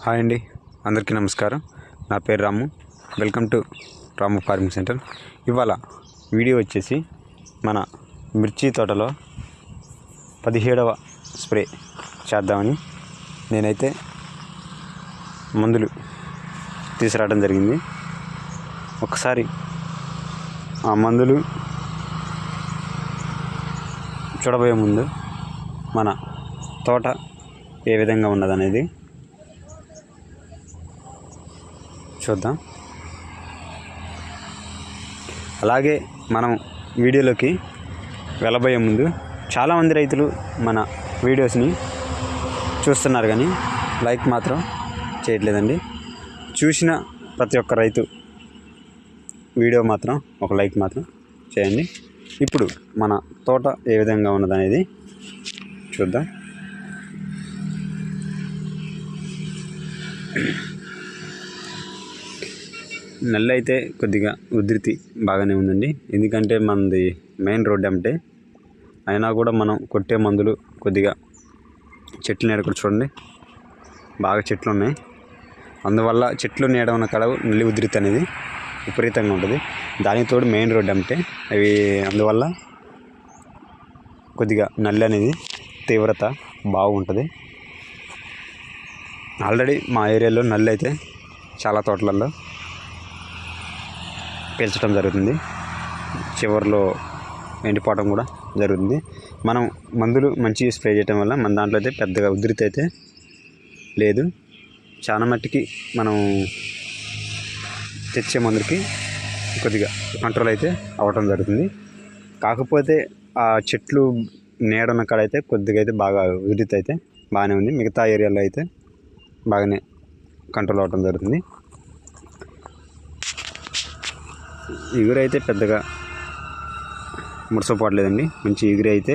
Hi అండి, అందరికీ నమస్కారం. నా పేరు Ramu. Welcome to Ramu farming centre. ఇవాళ వీడియో వచ్చేసి మన మిర్చి తోటలో 17వ స్ప్రే చేద్దామని నేనైతే మందులు తీసుకురావడం జరిగింది. ఒకసారి ఆ మందులు చూడబోయే ముందు మన తోట ఏ విధంగా ఉన్నదనేది చూద్దాం. అలాగే మనం వీడియోలోకి వెళ్ళబోయే ముందు చాలామంది రైతులు మన వీడియోస్ని చూస్తున్నారు కానీ లైక్ మాత్రం చేయట్లేదండి. చూసిన ప్రతి ఒక్క రైతు వీడియో మాత్రం ఒక లైక్ మాత్రం చేయండి. ఇప్పుడు మన తోట ఏ విధంగా ఉన్నదనేది చూద్దాం. నెల అయితే కొద్దిగా ఉధృతి బాగానే ఉందండి. ఎందుకంటే మనది మెయిన్ రోడ్ అంటే అయినా కూడా మనం కొట్టే మందులు కొద్దిగా చెట్లు నీడ కూడా చూడండి, బాగా చెట్లు ఉన్నాయి. అందువల్ల చెట్లు నీడ ఉన్న కాడ నల్లి ఉధృతి అనేది విపరీతంగా ఉంటుంది. దానికి తోడు మెయిన్ రోడ్ అంటే అవి అందువల్ల కొద్దిగా నల్లి అనేది తీవ్రత బాగుంటుంది. ఆల్రెడీ మా ఏరియాలో నల్లి అయితే చాలా తోటలలో పీల్చడం జరుగుతుంది, చివరిలో ఎండిపోవడం కూడా జరుగుతుంది. మనం మందులు మంచిగా స్ప్రే చేయడం వల్ల మన దాంట్లో అయితే పెద్దగా ఉధృతి అయితే లేదు. చాలా మట్టికి మనం తెచ్చే మందులకి కొద్దిగా కంట్రోల్ అయితే అవ్వటం జరుగుతుంది. కాకపోతే ఆ చెట్లు నీడన్న కాడ అయితే కొద్దిగా అయితే బాగా ఉధృతి అయితే బాగానే ఉంది. మిగతా ఏరియాలో అయితే బాగానే కంట్రోల్ అవ్వటం జరుగుతుంది. ఎగురు అయితే పెద్దగా ముడసపోవట్లేదండి, మంచి ఎగురు అయితే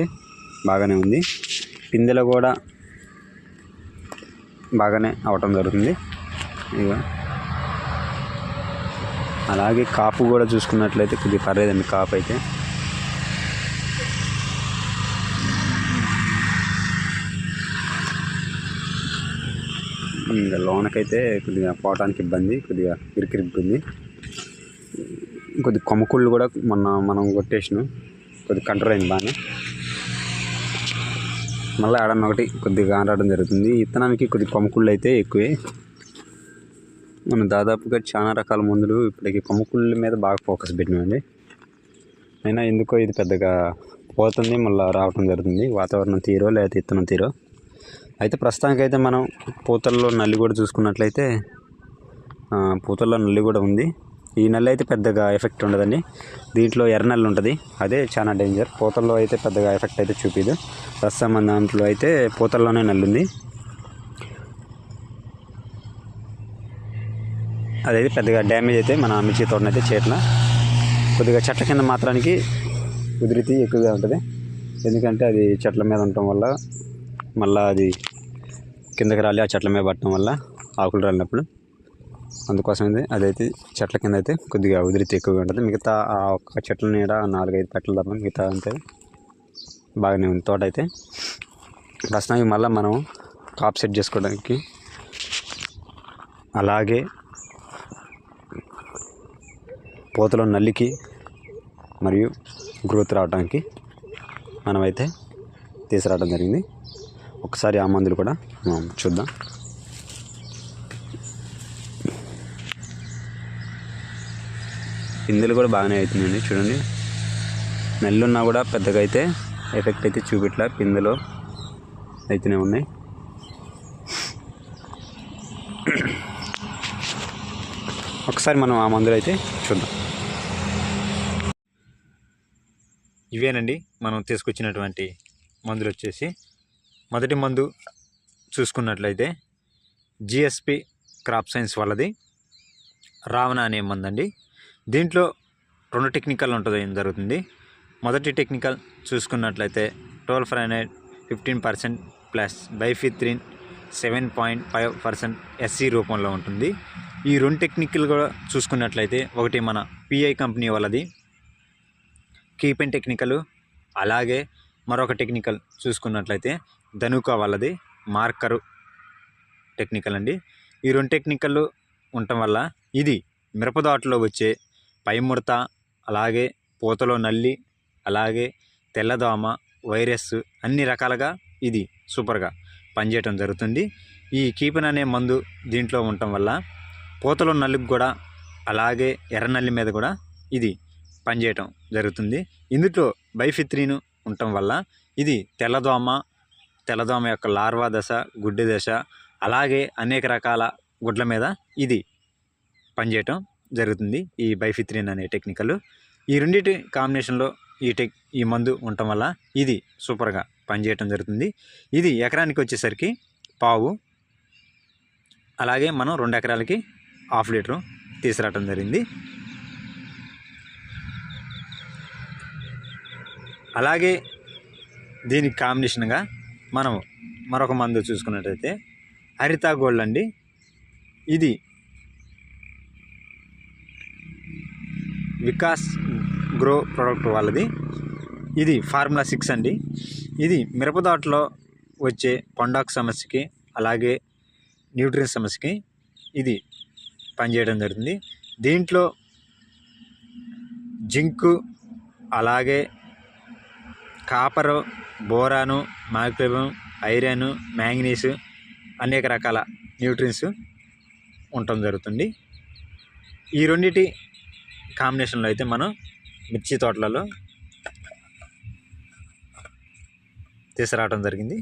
బాగానే ఉంది. పిందెలు కూడా బాగానే అవటం జరుగుతుంది. ఇక అలాగే కాపు కూడా చూసుకున్నట్లయితే కొద్దిగా పర్లేదండి. కాపు అయితే ఇంకా లోనకైతే కొద్దిగా పోవటానికి ఇబ్బంది, కొద్దిగా ఇరికిరిగ్గుంది. కొద్ది కొమ్మకుళ్ళు కూడా మనం కొట్టేసిన కొద్దిగా కంట్రోల్ అయింది బాగానే. మళ్ళీ ఆడన్న ఒకటి కొద్దిగా ఆడడం జరుగుతుంది. ఇత్తనానికి కొద్ది కొమ్మకుళ్ళు అయితే ఎక్కువే. మనం దాదాపుగా చాలా రకాల మందులు ఇప్పటికి కొమ్మకుళ్ళ మీద బాగా ఫోకస్ పెట్టినామండి. అయినా ఎందుకో ఇది పెద్దగా పోతుంది, మళ్ళీ రావటం జరుగుతుంది. వాతావరణం తీరో లేకపోతే ఇత్తనం తీరో. అయితే ప్రస్తుతానికైతే మనం పూతల్లో నల్లి కూడా చూసుకున్నట్లయితే పూతల్లో నల్లి కూడా ఉంది. ఈ నల్లి అయితే పెద్దగా ఎఫెక్ట్ ఉండదండి. దీంట్లో ఎర్ర నల్లి ఉంటుంది, అదే చాలా డేంజర్. పూతల్లో అయితే పెద్దగా ఎఫెక్ట్ అయితే చూపిదు. ప్రస్తుతం మన దాంట్లో అయితే పూతల్లోనే నల్లి ఉంది. అదైతే పెద్దగా డ్యామేజ్ అయితే మన మిర్చి తోటనైతే చేయట్లా. కొద్దిగా చెట్ల కింద మాత్రానికి ఉధృతి ఎక్కువగా ఉంటుంది. ఎందుకంటే అది చెట్ల మీద ఉండటం వల్ల మళ్ళీ అది కిందకి రాలి ఆ చెట్ల మీద పట్టడం వల్ల ఆకులు రాలినప్పుడు అందుకోసం అదైతే చెట్ల కింద అయితే కొద్దిగా ఉధృతి ఎక్కువగా ఉంటుంది. మిగతా ఆ ఒక్క చెట్ల నీడ 4-5 పెట్టలు తప్ప మిగతా అంతే బాగానే ఉంది తోట అయితే. ప్రస్తుతానికి మళ్ళీ మనం కాప్ సెట్ చేసుకోవడానికి అలాగే పూతలో నల్లికి మరియు గ్రోత్ రావడానికి మనమైతే తీసుకురావడం జరిగింది. ఒకసారి ఆ మందులు కూడా చూద్దాం. పిందెలు కూడా బాగానే అవుతుందండి, చూడండి. నెల్లున్నా కూడా పెద్దగా అయితే ఎఫెక్ట్ అయితే చూపిట్లా, పిందెలో అయితేనే ఉన్నాయి. ఒకసారి మనం ఆ మందులు అయితే చూద్దాం. ఇవేనండి మనం తీసుకొచ్చినటువంటి మందులు వచ్చేసి, మొదటి మందు చూసుకున్నట్లయితే జిఎస్పి క్రాప్ సైన్స్ వాళ్ళది రావణ అనే మందు అండి. దీంట్లో 2 టెక్నికల్ ఉంటుంది జరుగుతుంది. మొదటి టెక్నికల్ చూసుకున్నట్లయితే టోల్ఫ్రానైడ్ 15% ప్లస్ బైఫిత్రిన్ 7.5% ఎస్సీ రూపంలో ఉంటుంది. ఈ 2 టెక్నికల్ కూడా చూసుకున్నట్లయితే ఒకటి మన పిఐ కంపెనీ వాళ్ళది కీపెన్ టెక్నికల్, అలాగే మరొక టెక్నికల్ చూసుకున్నట్లయితే ధనుకా వాళ్ళది మార్కరు టెక్నికల్ అండి. ఈ 2 టెక్నికల్ ఉండటం వల్ల ఇది మిరపదోటలో వచ్చే పై ముడత, అలాగే పూతలో నల్లి, అలాగే తెల్లదోమ, వైరస్ అన్ని రకాలుగా ఇది సూపర్గా పనిచేయటం జరుగుతుంది. ఈ కీపన్ అనే మందు దీంట్లో ఉండటం వల్ల పూతలో నల్లికి కూడా, అలాగే ఎర్ర నల్లి మీద కూడా ఇది పనిచేయటం జరుగుతుంది. ఇందులో బైఫిత్రిన్ ఉండటం వల్ల ఇది తెల్లదోమ యొక్క లార్వా దశ, గుడ్డి దశ, అలాగే అనేక రకాల గుడ్ల మీద ఇది పనిచేయటం జరుగుతుంది. ఈ బైఫిత్రిన్ అనే టెక్నికల్ ఈ రెండింటి కాంబినేషన్లో ఈ మందు ఉండటం వల్ల ఇది సూపర్గా పనిచేయటం జరుగుతుంది. ఇది ఎకరానికి వచ్చేసరికి పావు, అలాగే మనం 2 ఎకరాలకి 1/2 లీటరు తీసుకురావటం జరిగింది. అలాగే దీనికి కాంబినేషన్గా మనం మరొక మందు చూసుకున్నట్టయితే హరిత గోల్డ్ అండి. ఇది వికాస్ గ్రో ప్రోడక్ట్ వాళ్ళది. ఇది ఫార్ములా 6 అండి. ఇది మిరపదోటలో వచ్చే పండాకు సమస్యకి, అలాగే న్యూట్రియన్ సమస్యకి ఇది పనిచేయడం జరుగుతుంది. దీంట్లో జింకు, అలాగే కాపరు, బోరాను, మాగ్నీషియం, ఐరన్, మ్యాంగనీసు అనేక రకాల న్యూట్రియన్స్ ఉండటం జరుగుతుంది. ఈ రెండింటి కాంబినేషన్లో అయితే మనం మిర్చి తోటలలో తీసుకురావడం జరిగింది.